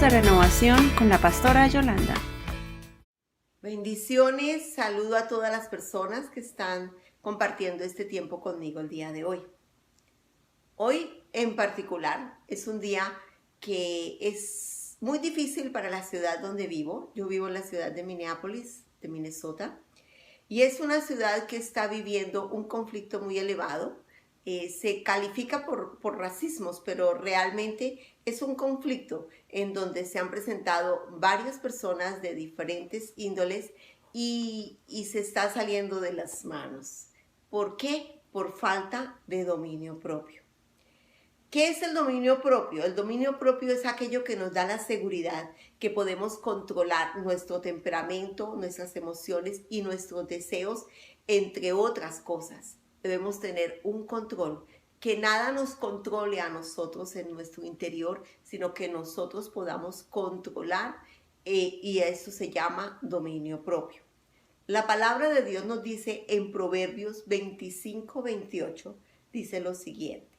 de Renovación con la pastora Yolanda. Bendiciones, saludo a todas las personas que están compartiendo este tiempo conmigo el día de hoy. Hoy en particular es un día que es muy difícil para la ciudad donde vivo. Yo vivo en la ciudad de Minneapolis, de Minnesota, y es una ciudad que está viviendo un conflicto muy elevado. Se califica por racismos, pero realmente es un conflicto en donde se han presentado varias personas de diferentes índoles y se está saliendo de las manos. ¿Por qué? Por falta de dominio propio. ¿Qué es el dominio propio? El dominio propio es aquello que nos da la seguridad que podemos controlar nuestro temperamento, nuestras emociones y nuestros deseos, entre otras cosas. Debemos tener un control, que nada nos controle a nosotros en nuestro interior, sino que nosotros podamos controlar y eso se llama dominio propio. La palabra de Dios nos dice en Proverbios 25-28, dice lo siguiente: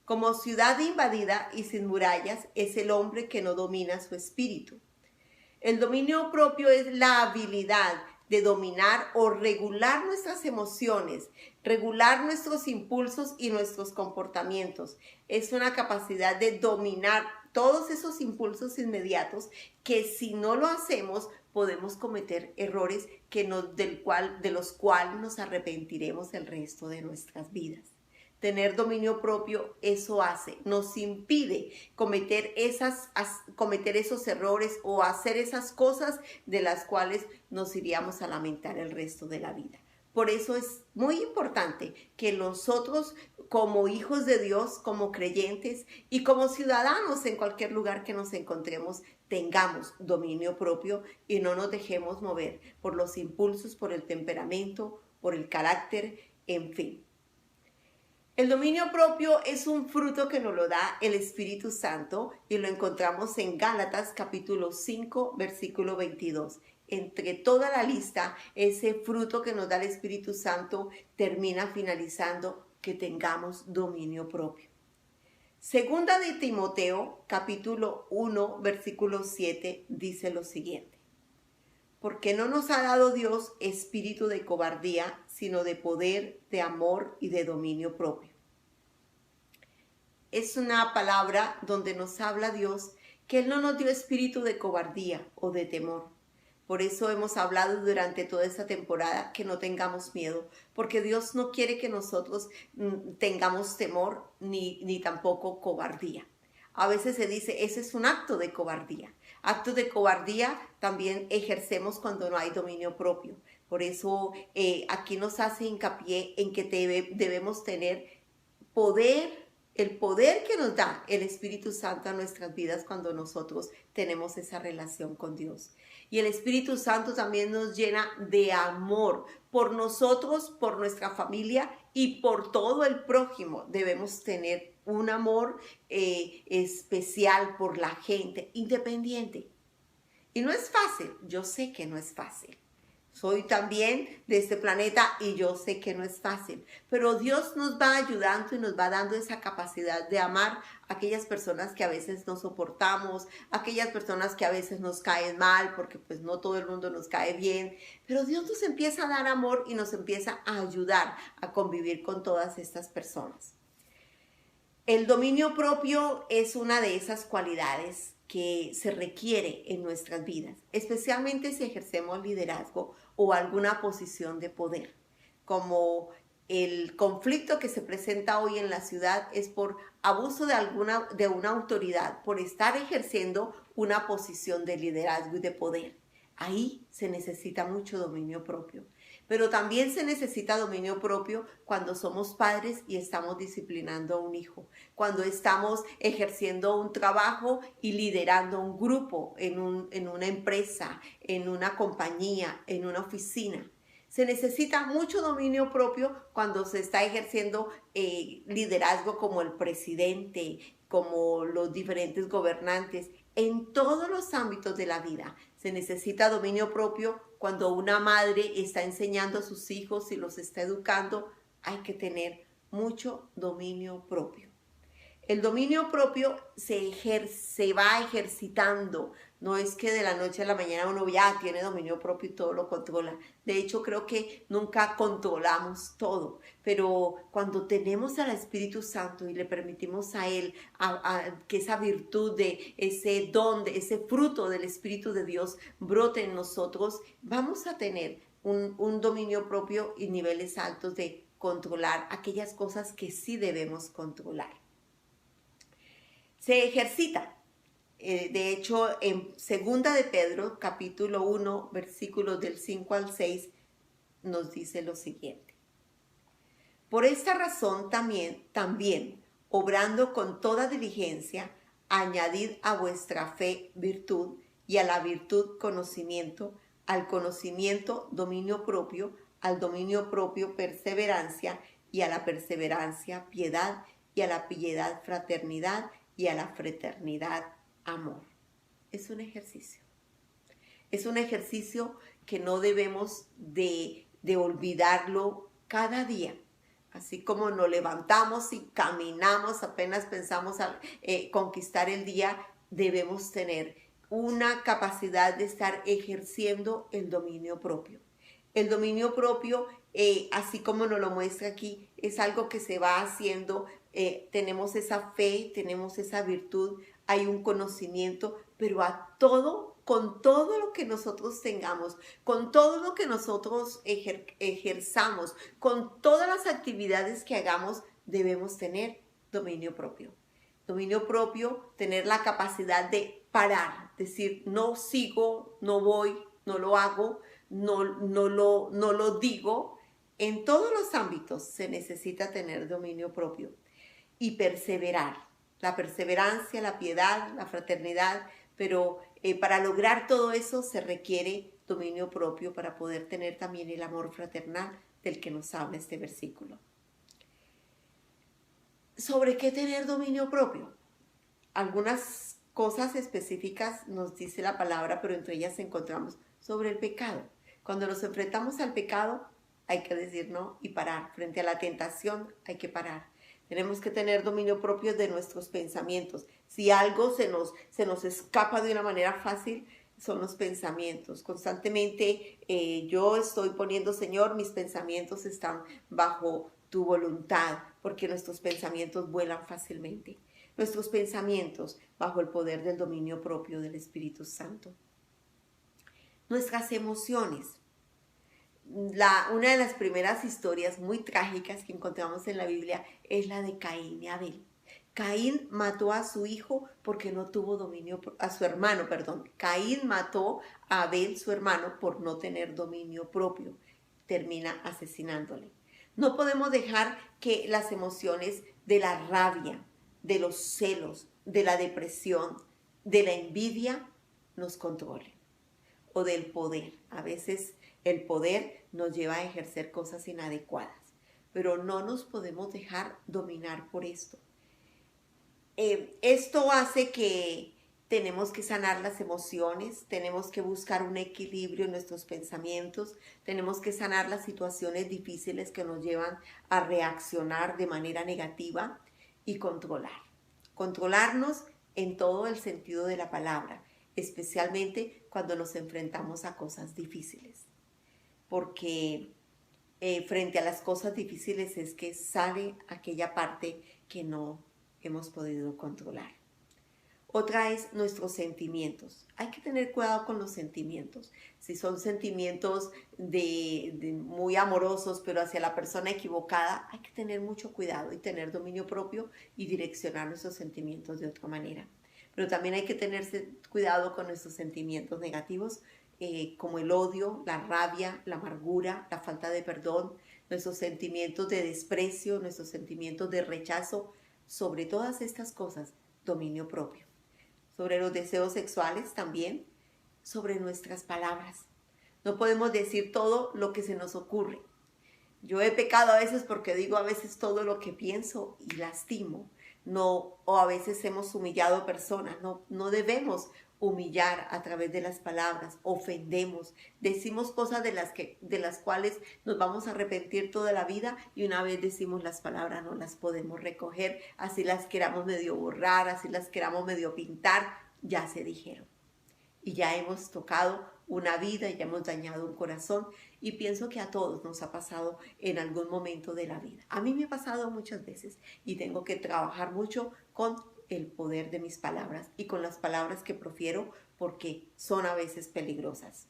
como ciudad invadida y sin murallas es el hombre que no domina su espíritu. El dominio propio es la habilidad de dominar o regular nuestras emociones, regular nuestros impulsos y nuestros comportamientos. Es una capacidad de dominar todos esos impulsos inmediatos que si no lo hacemos podemos cometer errores de los cuales nos arrepentiremos el resto de nuestras vidas. Tener dominio propio, eso nos impide cometer esos errores o hacer esas cosas de las cuales nos iríamos a lamentar el resto de la vida. Por eso es muy importante que nosotros, como hijos de Dios, como creyentes y como ciudadanos en cualquier lugar que nos encontremos, tengamos dominio propio y no nos dejemos mover por los impulsos, por el temperamento, por el carácter, en fin. El dominio propio es un fruto que nos lo da el Espíritu Santo y lo encontramos en Gálatas capítulo 5, versículo 22. Entre toda la lista, ese fruto que nos da el Espíritu Santo termina finalizando que tengamos dominio propio. Segunda de Timoteo capítulo 1, versículo 7 dice lo siguiente: porque no nos ha dado Dios espíritu de cobardía, sino de poder, de amor y de dominio propio. Es una palabra donde nos habla Dios que Él no nos dio espíritu de cobardía o de temor. Por eso hemos hablado durante toda esta temporada que no tengamos miedo, porque Dios no quiere que nosotros tengamos temor ni tampoco cobardía. A veces se dice, ese es un acto de cobardía. Actos de cobardía también ejercemos cuando no hay dominio propio. Por eso aquí nos hace hincapié en que debemos tener el poder que nos da el Espíritu Santo a nuestras vidas cuando nosotros tenemos esa relación con Dios. Y el Espíritu Santo también nos llena de amor por nosotros, por nuestra familia y por todo el prójimo. Debemos tener un amor especial por la gente, independiente. Y no es fácil, yo sé que no es fácil. Soy también de este planeta y yo sé que no es fácil, pero Dios nos va ayudando y nos va dando esa capacidad de amar a aquellas personas que a veces no soportamos, aquellas personas que a veces nos caen mal, porque pues no todo el mundo nos cae bien, pero Dios nos empieza a dar amor y nos empieza a ayudar a convivir con todas estas personas. El dominio propio es una de esas cualidades que se requiere en nuestras vidas, especialmente si ejercemos liderazgo o alguna posición de poder. Como el conflicto que se presenta hoy en la ciudad es por abuso de una autoridad, por estar ejerciendo una posición de liderazgo y de poder. Ahí se necesita mucho dominio propio. Pero también se necesita dominio propio cuando somos padres y estamos disciplinando a un hijo, cuando estamos ejerciendo un trabajo y liderando un grupo en una empresa, en una compañía, en una oficina. Se necesita mucho dominio propio cuando se está ejerciendo liderazgo como el presidente, como los diferentes gobernantes, en todos los ámbitos de la vida. Se necesita dominio propio cuando una madre está enseñando a sus hijos y los está educando. Hay que tener mucho dominio propio. El dominio propio se va ejercitando. No es que de la noche a la mañana uno ya tiene dominio propio y todo lo controla. De hecho, creo que nunca controlamos todo. Pero cuando tenemos al Espíritu Santo y le permitimos a Él que esa virtud de ese don, de ese fruto del Espíritu de Dios brote en nosotros, vamos a tener un dominio propio y niveles altos de controlar aquellas cosas que sí debemos controlar. Se ejercita. De hecho, en 2 de Pedro, capítulo 1, versículos del 5 al 6, nos dice lo siguiente. Por esta razón también, obrando con toda diligencia, añadid a vuestra fe virtud, y a la virtud conocimiento, al conocimiento dominio propio, al dominio propio perseverancia, y a la perseverancia piedad, y a la piedad fraternidad, y a la fraternidad amor. Es un ejercicio. Es un ejercicio que no debemos de olvidarlo cada día. Así como nos levantamos y caminamos, apenas pensamos conquistar el día, debemos tener una capacidad de estar ejerciendo el dominio propio. El dominio propio, así como nos lo muestra aquí, es algo que se va haciendo. Tenemos esa fe, tenemos esa virtud, hay un conocimiento, pero con todo lo que nosotros tengamos, con todo lo que nosotros ejerzamos, con todas las actividades que hagamos, debemos tener dominio propio. Dominio propio, tener la capacidad de parar, decir, no sigo, no voy, no lo hago, no lo digo. En todos los ámbitos se necesita tener dominio propio y perseverar. La perseverancia, la piedad, la fraternidad, pero para lograr todo eso se requiere dominio propio para poder tener también el amor fraternal del que nos habla este versículo. ¿Sobre qué tener dominio propio? Algunas cosas específicas nos dice la palabra, pero entre ellas encontramos sobre el pecado. Cuando nos enfrentamos al pecado, hay que decir no y parar. Frente a la tentación, hay que parar. Tenemos que tener dominio propio de nuestros pensamientos. Si algo se nos escapa de una manera fácil, son los pensamientos. Constantemente yo estoy poniendo, Señor, mis pensamientos están bajo tu voluntad, porque nuestros pensamientos vuelan fácilmente. Nuestros pensamientos bajo el poder del dominio propio del Espíritu Santo. Nuestras emociones. Una de las primeras historias muy trágicas que encontramos en la Biblia es la de Caín y Abel. Caín mató a su hijo porque no tuvo dominio, a su hermano, perdón. Caín mató a Abel, su hermano, por no tener dominio propio. Termina asesinándole. No podemos dejar que las emociones de la rabia, de los celos, de la depresión, de la envidia nos controlen. O del poder. A veces el poder nos lleva a ejercer cosas inadecuadas, pero no nos podemos dejar dominar por esto. Esto hace que tenemos que sanar las emociones, tenemos que buscar un equilibrio en nuestros pensamientos, tenemos que sanar las situaciones difíciles que nos llevan a reaccionar de manera negativa y controlar. Controlarnos en todo el sentido de la palabra, especialmente cuando nos enfrentamos a cosas difíciles. Porque frente a las cosas difíciles es que sale aquella parte que no hemos podido controlar. Otra es nuestros sentimientos. Hay que tener cuidado con los sentimientos. Si son sentimientos muy amorosos, pero hacia la persona equivocada, hay que tener mucho cuidado y tener dominio propio y direccionar nuestros sentimientos de otra manera. Pero también hay que tener cuidado con nuestros sentimientos negativos, como el odio, la rabia, la amargura, la falta de perdón, nuestros sentimientos de desprecio, nuestros sentimientos de rechazo. Sobre todas estas cosas, dominio propio. Sobre los deseos sexuales también, sobre nuestras palabras. No podemos decir todo lo que se nos ocurre. Yo he pecado a veces porque digo a veces todo lo que pienso y lastimo. O a veces hemos humillado personas. No debemos humillar a través de las palabras, ofendemos, decimos cosas de las cuales nos vamos a arrepentir toda la vida, y una vez decimos las palabras no las podemos recoger, así las queramos medio borrar, así las queramos medio pintar, ya se dijeron. Y ya hemos tocado una vida, ya hemos dañado un corazón, y pienso que a todos nos ha pasado en algún momento de la vida. A mí me ha pasado muchas veces y tengo que trabajar mucho con el poder de mis palabras y con las palabras que profiero, porque son a veces peligrosas.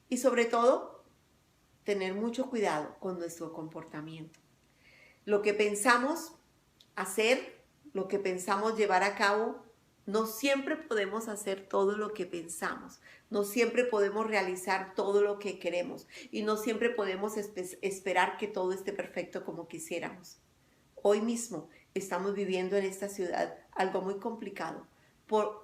Y sobre todo, tener mucho cuidado con nuestro comportamiento. Lo que pensamos hacer, lo que pensamos llevar a cabo, no siempre podemos hacer todo lo que pensamos, no siempre podemos realizar todo lo que queremos y no siempre podemos esperar que todo esté perfecto como quisiéramos. Hoy mismo estamos viviendo en esta ciudad algo muy complicado,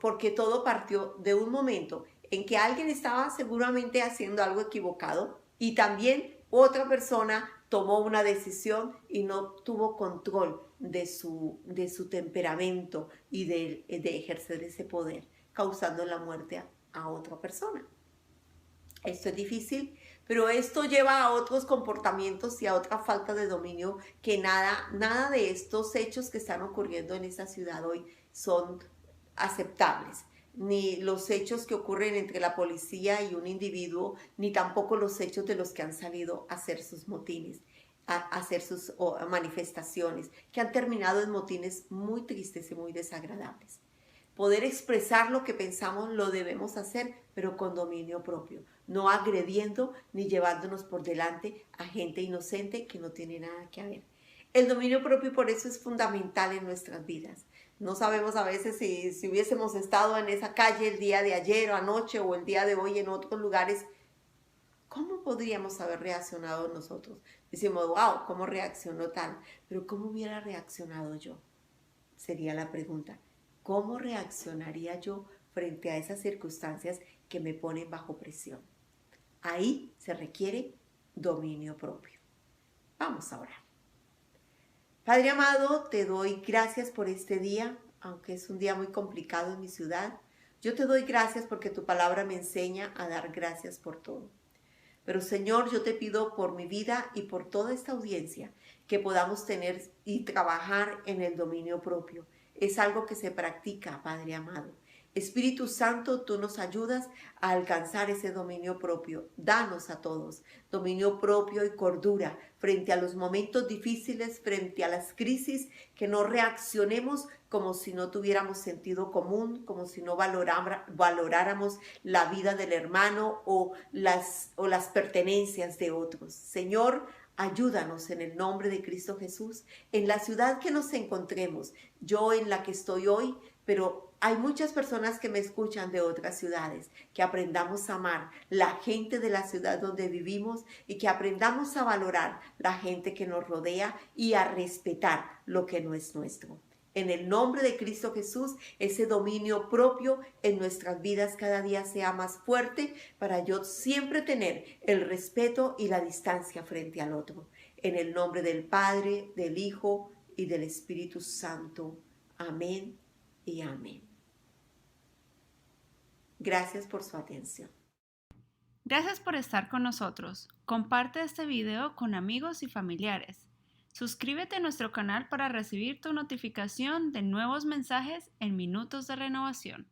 porque todo partió de un momento en que alguien estaba seguramente haciendo algo equivocado y también otra persona tomó una decisión y no tuvo control de su temperamento y de ejercer ese poder, causando la muerte a otra persona. Esto es difícil, pero esto lleva a otros comportamientos y a otra falta de dominio, que nada de estos hechos que están ocurriendo en esta ciudad hoy son aceptables. Ni los hechos que ocurren entre la policía y un individuo, ni tampoco los hechos de los que han salido a hacer sus motines, a hacer sus manifestaciones, que han terminado en motines muy tristes y muy desagradables. Poder expresar lo que pensamos lo debemos hacer, pero con dominio propio, no agrediendo ni llevándonos por delante a gente inocente que no tiene nada que ver. El dominio propio por eso es fundamental en nuestras vidas. No sabemos a veces si hubiésemos estado en esa calle el día de ayer o anoche o el día de hoy en otros lugares, ¿cómo podríamos haber reaccionado nosotros? Decimos, wow, ¿cómo reaccionó tal? Pero ¿cómo hubiera reaccionado yo? Sería la pregunta. ¿Cómo reaccionaría yo frente a esas circunstancias que me ponen bajo presión? Ahí se requiere dominio propio. Vamos a orar. Padre amado, te doy gracias por este día, aunque es un día muy complicado en mi ciudad. Yo te doy gracias porque tu palabra me enseña a dar gracias por todo. Pero Señor, yo te pido por mi vida y por toda esta audiencia que podamos tener y trabajar en el dominio propio. Es algo que se practica, Padre amado. Espíritu Santo, tú nos ayudas a alcanzar ese dominio propio. Danos a todos dominio propio y cordura frente a los momentos difíciles, frente a las crisis, que no reaccionemos como si no tuviéramos sentido común, como si no valoráramos la vida del hermano o las pertenencias de otros. Señor, ayúdanos en el nombre de Cristo Jesús, en la ciudad que nos encontremos, yo en la que estoy hoy, pero hay muchas personas que me escuchan de otras ciudades, que aprendamos a amar la gente de la ciudad donde vivimos y que aprendamos a valorar la gente que nos rodea y a respetar lo que no es nuestro. En el nombre de Cristo Jesús, ese dominio propio en nuestras vidas cada día sea más fuerte para yo siempre tener el respeto y la distancia frente al otro. En el nombre del Padre, del Hijo y del Espíritu Santo. Amén y amén. Gracias por su atención. Gracias por estar con nosotros. Comparte este video con amigos y familiares. Suscríbete a nuestro canal para recibir tu notificación de nuevos mensajes en Minutos de Renovación.